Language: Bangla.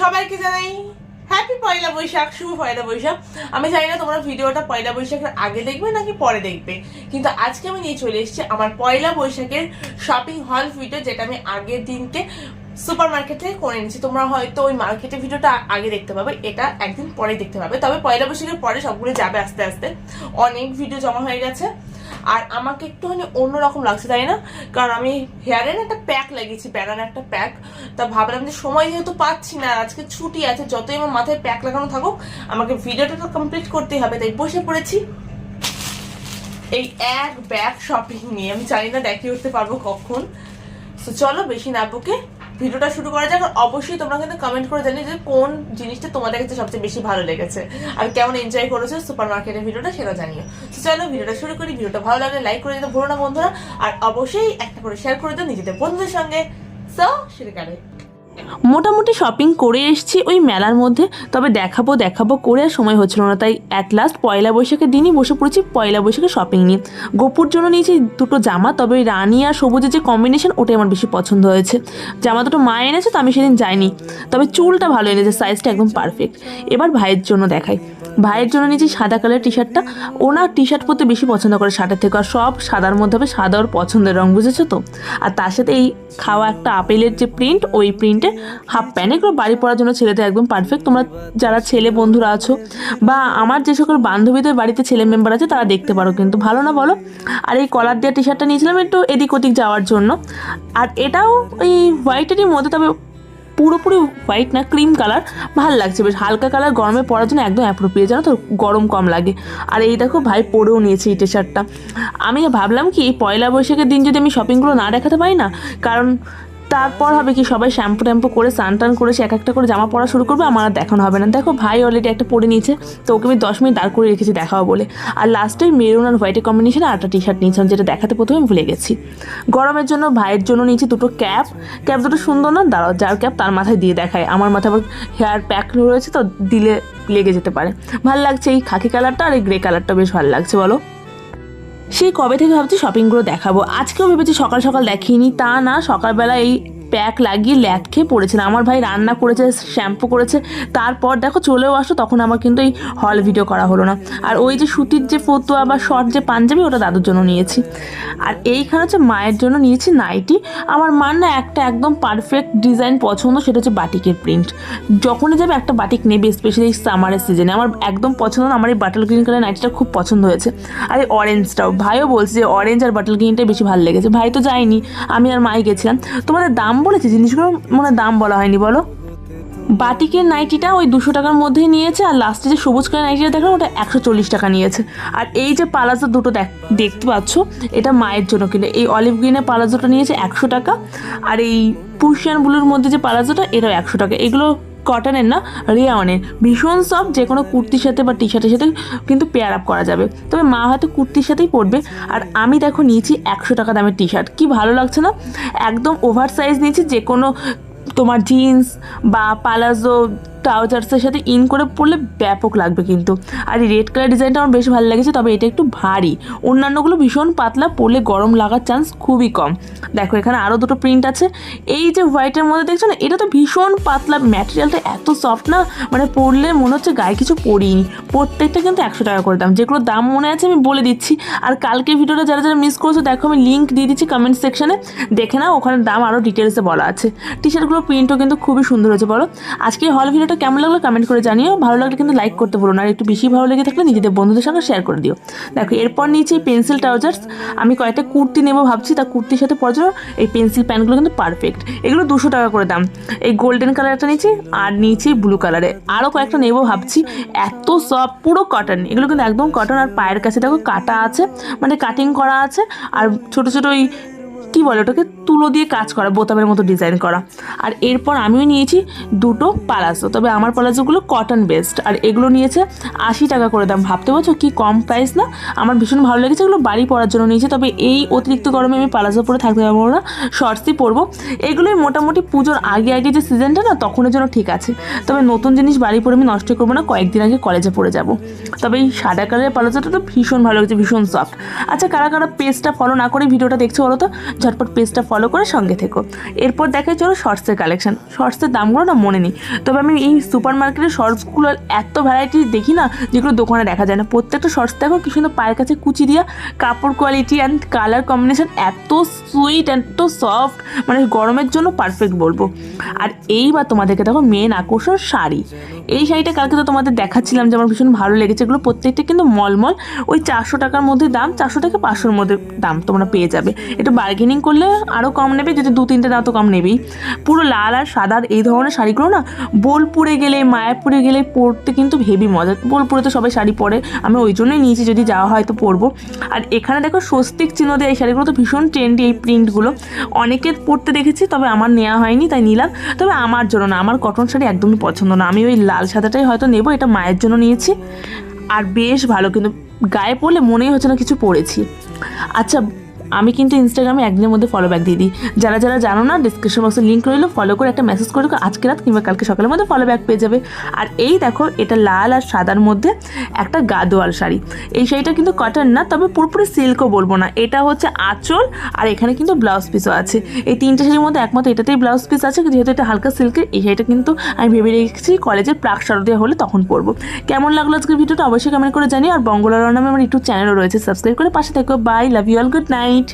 সবাইকে জানাই হ্যাপি পয়লা বৈশাখ, শুভ পয়লা বৈশাখ। আমি জানি না তোমরা ভিডিওটা পয়লা বৈশাখের আগে দেখবে নাকি পরে দেখবে, কিন্তু আজকে আমি নিয়ে চলে এসেছি আমার পয়লা বৈশাখের শপিং হল ভিডিও, যেটা আমি আগের দিনকে সুপার মার্কেট থেকে করে নিয়েছি। তোমরা হয়তো ওই মার্কেটের ভিডিওটা আগে দেখতে পাবে, এটা একদিন পরে দেখতে পাবে। তবে পয়লা বৈশাখের পরে সবগুলো যাবে আস্তে আস্তে, অনেক ভিডিও জমা হয়ে গেছে। আর আমাকে একটুখানি অন্যরকম লাগছে, তাই না? কারণ আমি হেয়ারে একটা প্যাক লাগিয়েছি, ব্যানার একটা প্যাক। তা ভাবলাম যে সময় যেহেতু পাচ্ছি না, আজকে ছুটি আছে, যতই আমার মাথায় প্যাক লাগানো থাকুক আমাকে ভিডিওটা তো কমপ্লিট করতেই হবে। তাই বসে পড়েছি এই এক ব্যাগ শপিং নিয়ে। আমি জানি না দেখিয়ে উঠতে পারবো কখন। তো চলো বেশি না বকে ভিডিওটা শুরু করা যাক। আর অবশ্যই তোমরা কিন্তু কমেন্ট করে জানিয়ে যে কোন জিনিসটা তোমাদের কাছে সবচেয়ে বেশি ভালো লেগেছে আর কেমন এনজয় করেছো সুপার মার্কেটের ভিডিওটা, সেটা জানিও। তো চলো ভিডিওটা শুরু করি। ভিডিওটা ভালো লাগলে লাইক করে দিতে ভুলো না বন্ধুরা, আর অবশ্যই একটা করে শেয়ার করে দাও নিজেদের বন্ধুদের সঙ্গে। সো শুরু করে। মোটামুটি শপিং করে এসেছি ওই মেলার মধ্যে, তবে দেখাবো করে আর সময় হচ্ছিল না। তাই অ্যাট লাস্ট পয়লা বৈশাখের দিনই বসে পড়েছি পয়লা বৈশাখের শপিং নিয়ে। গোপুর জন্য নিয়েছি দুটো জামা, তবে ওই রানী আর সবুজের যে কম্বিনেশন ওটাই আমার বেশি পছন্দ হয়েছে। জামা দুটো মা এনেছে, তো আমি সেদিন যাইনি, তবে চুলটা ভালো এনেছে, সাইজটা একদম পারফেক্ট। এবার ভাইয়ের জন্য দেখাই। ভাইয়ের জন্য নিয়েছি সাদা কালার টি শার্টটা। ওনার টি শার্ট পরতে বেশি পছন্দ করে শার্টের থেকে, আর সব সাদার মধ্যে হবে, সাদা ওর পছন্দের রঙ, বুঝেছো তো? আর তার সাথে এই খাওয়া একটা আপেলের যে প্রিন্ট, ওই প্রিন্টে হাফ প্যান্ট, এগুলো বাড়ি পরার জন্য ছেলেদের একদম পারফেক্ট। তোমরা যারা ছেলে বন্ধুরা আছো বা আমার যে সকল বান্ধবীদের বাড়িতে ছেলে মেম্বার আছে তারা দেখতে পারো, কিন্তু ভালো না বলো? আর এই কলার দেওয়া টি শার্টটা নিয়েছিলাম একটু এদিক ওদিক যাওয়ার জন্য। আর এটাও ওই হোয়াইটেরই মধ্যে, তবে পুরোপুরি হোয়াইট না, ক্রিম কালার, ভালো লাগছে বেশ। হালকা কালার গরমে পরার জন্য একদম অ্যাপ্রোপ্রিয়েট, জানো তো, গরম কম লাগে। আর এই দেখো ভাই পরেও নিয়েছে এই টি শার্টটা। আমি ভাবলাম কি পয়লা বৈশাখের দিন যদি আমি শপিংগুলো না দেখাতে পারি না, কারণ তারপর হবে কি সবাই শ্যাম্পু ট্যাম্পু করে স্নান টান করে সে এক একটা করে জামা পরা শুরু করবে, আমার আর দেখানো হবে না। দেখো ভাই অলরেডি একটা পরে নিয়েছে, তো ওকে আমি 10 মিনিট দাঁড় করে রেখেছি দেখাবো বলে। আর লাস্টে মেরুন আর হোয়াইটের কম্বিনেশনে আরেকটা টি শার্ট নিয়েছিলাম, যেটা দেখাতে প্রথমে ভুলে গেছি। গরমের জন্য ভাইয়ের জন্য নিয়েছি দুটো ক্যাপ দুটো সুন্দর না, দাঁড়াও, যার ক্যাপ তার মাথায় দিয়ে দেখায়। আমার মাথায় আবার হেয়ার প্যাক রয়েছে, তো দিলে লেগে যেতে পারে। ভালো লাগছে এই খাকি কালারটা, আর এই গ্রে কালারটা বেশ ভালো লাগছে বলো। সেই কবে থেকে ভাবছি শপিংগুলো দেখাবো, আজকেও ভেবেছি সকাল সকাল দেখিনি, তা না, সকালবেলা এই প্যাক লাগিয়ে ল্যাট খেয়ে পড়েছিলাম। আমার ভাই রান্না করেছে, শ্যাম্পু করেছে, তারপর দেখো চলেও আসো, তখন আমার কিন্তু এই হল ভিডিও করা হলো না। আর ওই যে সুতির যে ফতুয়া বা শর্ট যে পাঞ্জাবি, ওটা দাদুর জন্য নিয়েছি। আর এইখানে হচ্ছে মায়ের জন্য নিয়েছি নাইটি। আমার মার না একটা একদম পারফেক্ট ডিজাইন পছন্দ, সেটা হচ্ছে বাটিকের প্রিন্ট। যখনই যাবে একটা বাটিক নেবে, স্পেশালি এই সামারের সিজনে। আমার একদম পছন্দ না, আমার এই বাটল গ্রিন কালার নাইটিটা খুব পছন্দ হয়েছে। আর এই অরেঞ্জটাও, ভাইও বলছে যে অরেঞ্জ আর বাটল গ্রিনটাই বেশি ভালো লেগেছে। ভাই তো যায়নি, আমি আর মাই গেছিলাম। তোমাদের দাম বলেছে জিনিসগুলো, মনে দাম বলা হয়নি বলো? বাটিকের নাইটিটা ওই 200 টাকার মধ্যেই নিয়েছে, আর লাস্টে যে সবুজ কালার নাইটিটা দেখলাম ওটা 140 টাকা নিয়েছে। আর এই যে পালাজো দুটো দেখতে পাচ্ছ, এটা মায়ের জন্য কিনে। এই অলিভ গ্রিনের পালাজোটা নিয়েছে 100 টাকা, আর এই পুশিয়ান ব্লুর মধ্যে যে পালাজোটা, এটাও 100 টাকা। এগুলো কটনের না, রেয়ানের, ভীষণ সফট, যে কোনো কুর্তির সাথে বা টি শার্টের সাথে কিন্তু পেয়ার আপ করা যাবে। তবে মা হয়তো কুর্তির সাথেই পরবে। আর আমি দেখো নিয়েছি 100 টাকা দামের টি শার্ট, কি ভালো লাগছে না? একদম ওভার সাইজ নিয়েছি, যে কোনো তোমার জিন্স বা পালাজো ট্রাউজার্সের সাথে ইন করে পরলে ব্যাপক লাগবে কিন্তু। আর এই রেড কালার ডিজাইনটা আমার বেশ ভালো লেগেছে, তবে এটা একটু ভারী। অন্যান্যগুলো ভীষণ পাতলা, পরলে গরম লাগার চান্স খুবই কম। দেখো এখানে আরও দুটো প্রিন্ট আছে। এই যে হোয়াইটের মধ্যে দেখছো না, এটা তো ভীষণ পাতলা, ম্যাটেরিয়ালটা এত সফট না, মানে পরলে মনে হচ্ছে গায়ে কিছু পরিনি। প্রত্যেকটা কিন্তু 100 টাকা করে দাম। যেগুলো দাম মনে আছে আমি বলে দিচ্ছি। আর কালকে ভিডিওটা যারা যারা মিস করছো, দেখো আমি লিঙ্ক দিয়ে দিচ্ছি কমেন্ট সেকশনে, দেখে নাও, ওখানে দাম আরও ডিটেলসে বলা আছে। টি শার্টগুলোর প্রিন্টও কিন্তু খুবই সুন্দর হয়েছে বলো। আজকে হল ভিডিওটা কেমন লাগলো কমেন্ট করে জানিও। ভালো লাগলে কিন্তু লাইক করতে বলো না, আর একটু বেশি ভালো লেগে থাকলে নিজেদের বন্ধুদের সঙ্গে শেয়ার করে দিও। দেখো এরপর নিয়েছি পেন্সিল ট্রাউজার্স। আমি কয়েকটা কুর্তি নেবো ভাবছি, তা কুর্তির সাথে পরার জন্য এই পেন্সিল প্যান্টগুলো কিন্তু পারফেক্ট। এগুলো 200 টাকা করে দাম। এই গোল্ডেন কালারটা নিয়েছি, আর নিয়েছি ব্লু কালারে। আরও কয়েকটা নেবো ভাবছি, এত সফট, পুরো কটন। এগুলো কিন্তু একদম কটন। আর পায়ের কাছে দেখো কাটা আছে, মানে কাটিং করা আছে, আর ছোটো ছোটো ওই কী বলে ওটাকে, তুলো দিয়ে কাজ করা, বোতামের মতো ডিজাইন করা। আর এরপর আমিও নিয়েছি দুটো পালাজো, তবে আমার পালাজোগুলো কটন বেসড, আর এগুলো নিয়েছে 80 টাকা করে দাম। ভাবতে পারছো কি কম প্রাইস না? আমার ভীষণ ভালো লেগেছে। এগুলো বাড়ি পরার জন্য নিয়েছি, তবে এই অতিরিক্ত গরমে আমি পালাজো পরে থাকতে পারবো না, শর্টসই পরবো। এগুলোই মোটামুটি পুজোর আগে আগে যে সিজনটা না, তখনের জন্য ঠিক আছে। তবে নতুন জিনিস বাড়ি পরে আমি নষ্ট করবো না, কয়েকদিন আগে কলেজে পরে যাব। তবে এই সাদা কালারের পালাজোটা তো ভীষণ ভালো লাগছে, ভীষণ সফট। আচ্ছা, কারা কারা পেজটা ফলো না করে ভিডিওটা দেখছো বলো তো? ঝটপট পেজটা ফলো করে সঙ্গে থেকো। এরপর দেখাই চলো শর্টসের কালেকশন। শর্টসের দামগুলো না মনে নেই, তবে আমি এই সুপার মার্কেটের শর্টসগুলো এত ভ্যারাইটি দেখি না যেগুলো দোকানে দেখা যায় না। প্রত্যেকটা শর্টস দেখো কি সুন্দর পায়ের কাছে কুচি দিয়া, কাপড় কোয়ালিটি অ্যান্ড কালার কম্বিনেশন এত সুইট এত সফট, মানে গরমের জন্য পারফেক্ট বলবো। আর এইবার তোমাদেরকে দেখো মেন আকর্ষণ শাড়ি। এই শাড়িটা কালকে তো তোমাদের দেখাচ্ছিলাম যে আমার ভীষণ ভালো লেগেছে। এগুলো প্রত্যেকটা কিন্তু মলমল ওই 400 টাকার মধ্যে দাম, 400 থেকে 500-র মধ্যে দাম তোমরা পেয়ে যাবে। একটু বার্গেনিং করলে আরও কম নেবে, যদি 2-3টে দাও তো কম নেবেই। পুরো লাল আর সাদার এই ধরনের শাড়িগুলো না বোলপুরে গেলে মায়াপুরে গেলে পরতে কিন্তু হেভি মজা। বোলপুরে তো সবাই শাড়ি পরে, আমি ওই জন্যই নিয়েছি, যদি যাওয়া হয় তো পরবো। আর এখানে দেখো স্বস্তিক চিহ্ন দেয় এই শাড়িগুলো, তো ভীষণ ট্রেন্ডি এই প্রিন্টগুলো, অনেকের পরতে দেখেছি, তবে আমার নেওয়া হয়নি তাই নিলাম। তবে আমার জন্য না, আমার কটন শাড়ি একদমই পছন্দ না, আমি ওই লাল সাদাটাই হয়তো নেবো। এটা মায়ের জন্য নিয়েছি, আর বেশ ভালো, কিন্তু গায়ে পরলে মনেই হচ্ছে না কিছু পরেছি। আচ্ছা, আমি কিন্তু ইনস্টাগ্রামে একদিনের মধ্যে ফলো ব্যাক দিয়ে দিই। যারা যারা জানো না, ডিসক্রিপশন বক্সে লিঙ্ক রইলো, ফলো করে একটা মেসেজ করে আজকে রাত কিংবা কালকে সকালের মধ্যে ফলো ব্যাক পেয়ে যাবে। আর এই দেখো, এটা লাল আর সাদার মধ্যে একটা গাদোয়াল শাড়ি। এই শাড়িটা কিন্তু কটন না, তবে পুরোপুরি সিল্কও বলবো না। এটা হচ্ছে আঁচল, আর এখানে কিন্তু ব্লাউজ পিসও আছে। এই 3টে শাড়ির মধ্যে একমাত্র এটাতেই ব্লাউজ পিস আছে, যেহেতু এটা হালকা সিল্কের। এই শাড়িটা কিন্তু আমি ভেবে রেখেছি কলেজের প্রাক শারদীয়া হলে তখন পরবো। কেমন লাগলো আজকের ভিডিওটা অবশ্যই কমেন্ট করে জানিও। আর বঙ্গলার নামে আমার ইউটিউব চ্যানেলও রয়েছে, সাবস্ক্রাইব করে পাশে থেকো। Bye, love you all, good night.